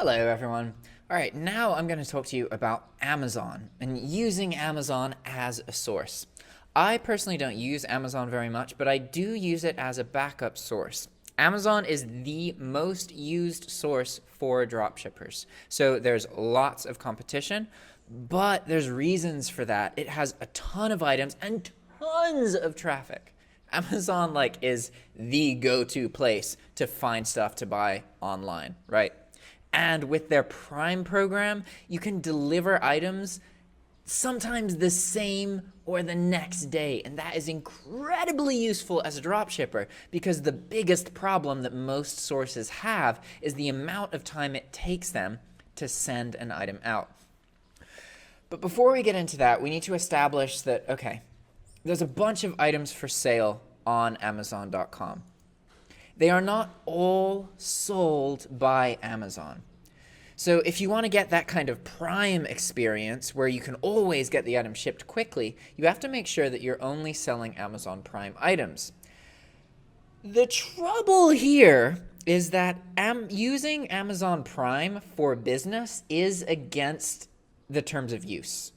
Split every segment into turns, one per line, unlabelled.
Hello, everyone. All right, now I'm going to talk to you about Amazon and using Amazon as a source. I personally don't use Amazon very much, but I do use it as a backup source. Amazon is the most used source for dropshippers. So there's lots of competition, but there's reasons for that. It has a ton of items and tons of traffic. Amazon is the go-to place to find stuff to buy online, right? And with their Prime program, you can deliver items sometimes the same or the next day. And that is incredibly useful as a dropshipper because the biggest problem that most sources have is the amount of time it takes them to send an item out. But before we get into that, we need to establish that, okay, there's a bunch of items for sale on Amazon.com. They are not all sold by Amazon. So if you want to get that kind of Prime experience where you can always get the item shipped quickly, you have to make sure that you're only selling Amazon Prime items. The trouble here is that using Amazon Prime for business is against the terms of use.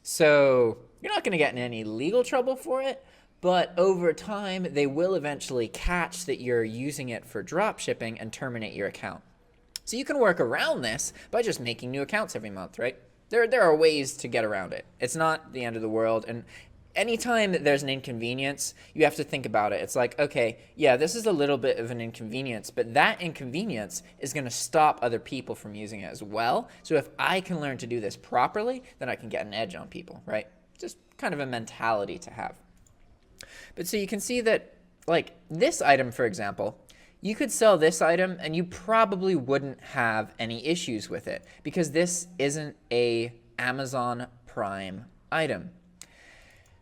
So you're not going to get in any legal trouble for it, but over time, they will eventually catch that you're using it for drop shipping and terminate your account. So you can work around this by just making new accounts every month, right? There are ways to get around it. It's not the end of the world. And anytime that there's an inconvenience, you have to think about it. It's like, okay, yeah, this is a little bit of an inconvenience, but that inconvenience is going to stop other people from using it as well. So if I can learn to do this properly, then I can get an edge on people, right? Just kind of a mentality to have. But so you can see that, this item, for example, you could sell this item and you probably wouldn't have any issues with it because this isn't a Amazon Prime item.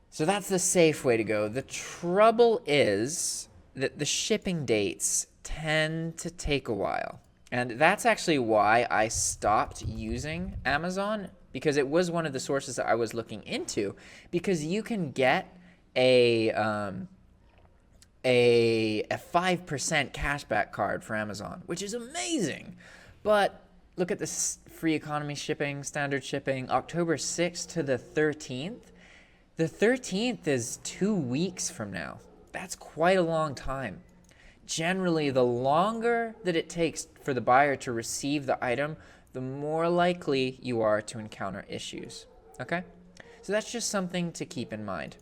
So that's the safe way to go. The trouble is that the shipping dates tend to take a while. And that's actually why I stopped using Amazon, because it was one of the sources that I was looking into, because you can get a 5% cashback card for Amazon, which is amazing. But look at this: free economy shipping, standard shipping, October 6th to the 13th. The 13th is 2 weeks from now. That's quite a long time. Generally, the longer that it takes for the buyer to receive the item, the more likely you are to encounter issues. Okay? So that's just something to keep in mind.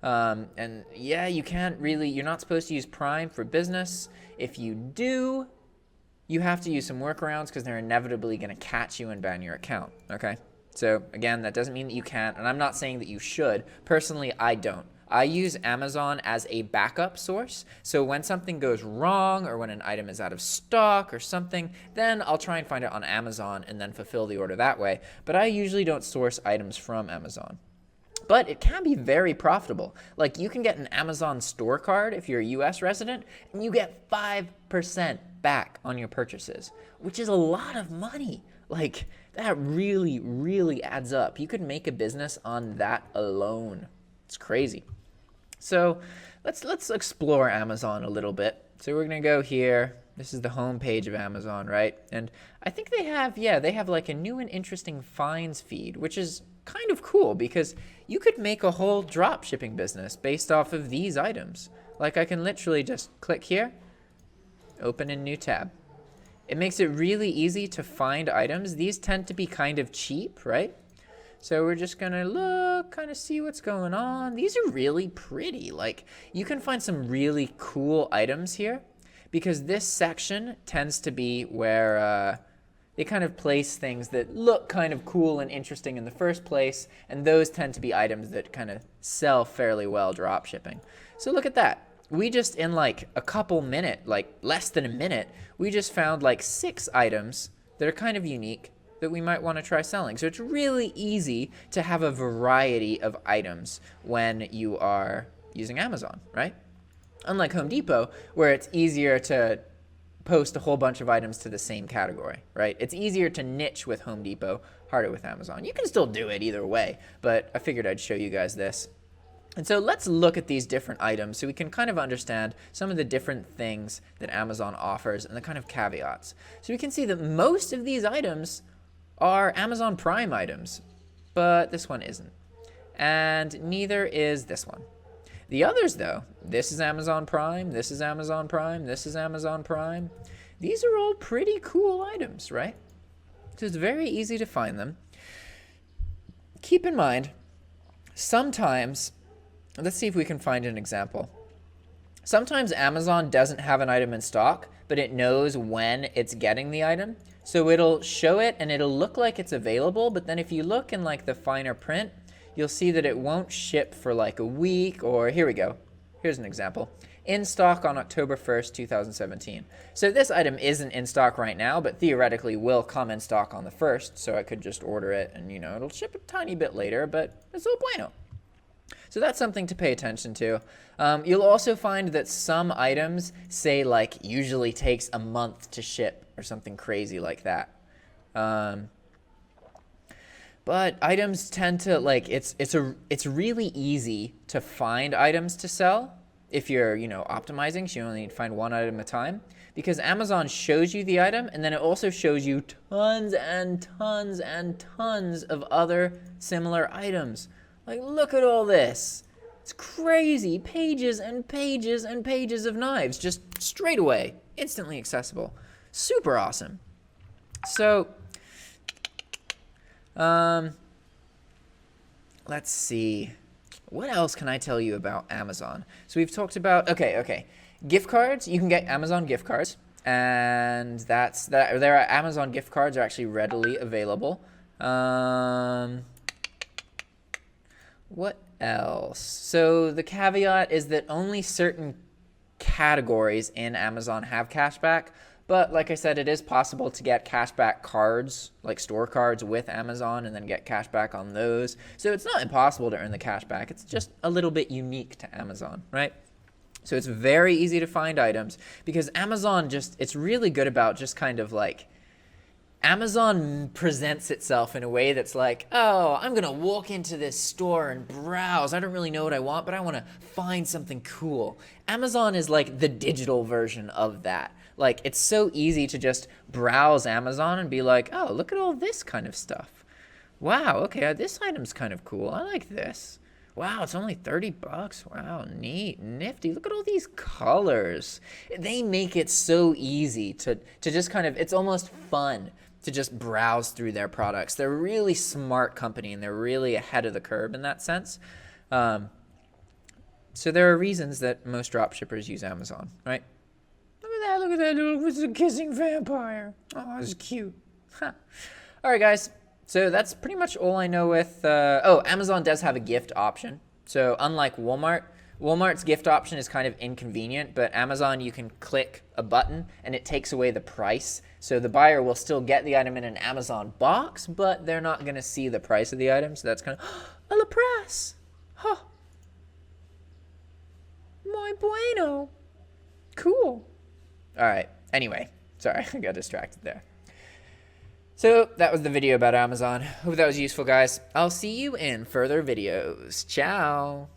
And yeah, you're not supposed to use Prime for business. If you do, you have to use some workarounds because they're inevitably going to catch you and ban your account. Okay? So again, that doesn't mean that you can't, and I'm not saying that you should. Personally, I don't. I use Amazon as a backup source. So when something goes wrong or when an item is out of stock or something, then I'll try and find it on Amazon and then fulfill the order that way. But I usually don't source items from Amazon. But it can be very profitable. You can get an Amazon store card if you're a US resident, and you get 5% back on your purchases, which is a lot of money. That really, really adds up. You could make a business on that alone. It's crazy. So let's explore Amazon a little bit. So we're going to go here. This is the home page of Amazon, right? And I think they have a new and interesting finds feed, which is kind of cool because you could make a whole drop shipping business based off of these items. I can literally just click here, open a new tab. It makes it really easy to find items. These tend to be kind of cheap, right? So we're just gonna look, kind of see what's going on. These are really pretty. You can find some really cool items here because this section tends to be where they kind of place things that look kind of cool and interesting in the first place, and those tend to be items that kind of sell fairly well drop shipping. So look at that. We just, in a couple minutes, less than a minute, we just found 6 items that are kind of unique that we might want to try selling. So it's really easy to have a variety of items when you are using Amazon, right? Unlike Home Depot, where it's easier to post a whole bunch of items to the same category, right? It's easier to niche with Home Depot, harder with Amazon. You can still do it either way, but I figured I'd show you guys this. And so let's look at these different items so we can kind of understand some of the different things that Amazon offers and the kind of caveats. So we can see that most of these items are Amazon Prime items, but this one isn't. And neither is this one. The others, though, this is Amazon Prime, this is Amazon Prime, this is Amazon Prime. These are all pretty cool items, right? So it's very easy to find them. Keep in mind, sometimes, let's see if we can find an example. Sometimes Amazon doesn't have an item in stock, but it knows when it's getting the item. So it'll show it and it'll look like it's available, but then if you look in like the finer print, you'll see that it won't ship for like a week, or here we go. Here's an example. In stock on October 1st, 2017. So this item isn't in stock right now, but theoretically will come in stock on the 1st, so I could just order it and, you know, it'll ship a tiny bit later, but it's all bueno. So that's something to pay attention to. You'll also find that some items say like usually takes a month to ship or something crazy like that. But items tend to like it's really easy to find items to sell if you're, you know, optimizing, so you only need to find one item at a time, because Amazon shows you the item and then it also shows you tons and tons and tons of other similar items. Like, look at all this. It's crazy. Pages and pages and pages of knives just straight away, instantly accessible. Super awesome. So let's see. What else can I tell you about Amazon? So we've talked about, okay. Gift cards, you can get Amazon gift cards, and that's that. There are Amazon gift cards are actually readily available. What else? So the caveat is that only certain categories in Amazon have cashback. But like I said, it is possible to get cashback cards, like store cards with Amazon, and then get cashback on those. So it's not impossible to earn the cashback. It's just a little bit unique to Amazon, right? So it's very easy to find items because Amazon it's really good about just kind of like, Amazon presents itself in a way that's like, oh, I'm going to walk into this store and browse. I don't really know what I want, but I want to find something cool. Amazon is like the digital version of that. Like, it's so easy to just browse Amazon and be like, oh, look at all this kind of stuff. Wow, okay, this item's kind of cool. I like this. Wow, it's only $30. Wow, neat, nifty. Look at all these colors. They make it so easy to just kind of, it's almost fun to just browse through their products. They're a really smart company and they're really ahead of the curve in that sense. So there are reasons that most dropshippers use Amazon, right? Look at that little kissing vampire. Oh, it's cute. Huh. All right, guys. So that's pretty much all I know with, Amazon does have a gift option. So unlike Walmart, Walmart's gift option is kind of inconvenient, but Amazon, you can click a button and it takes away the price. So the buyer will still get the item in an Amazon box, but they're not going to see the price of the item. So that's kind of, a la presse. Huh. Muy bueno. Cool. All right. Anyway, sorry, I got distracted there. So that was the video about Amazon. Hope that was useful, guys. I'll see you in further videos. Ciao.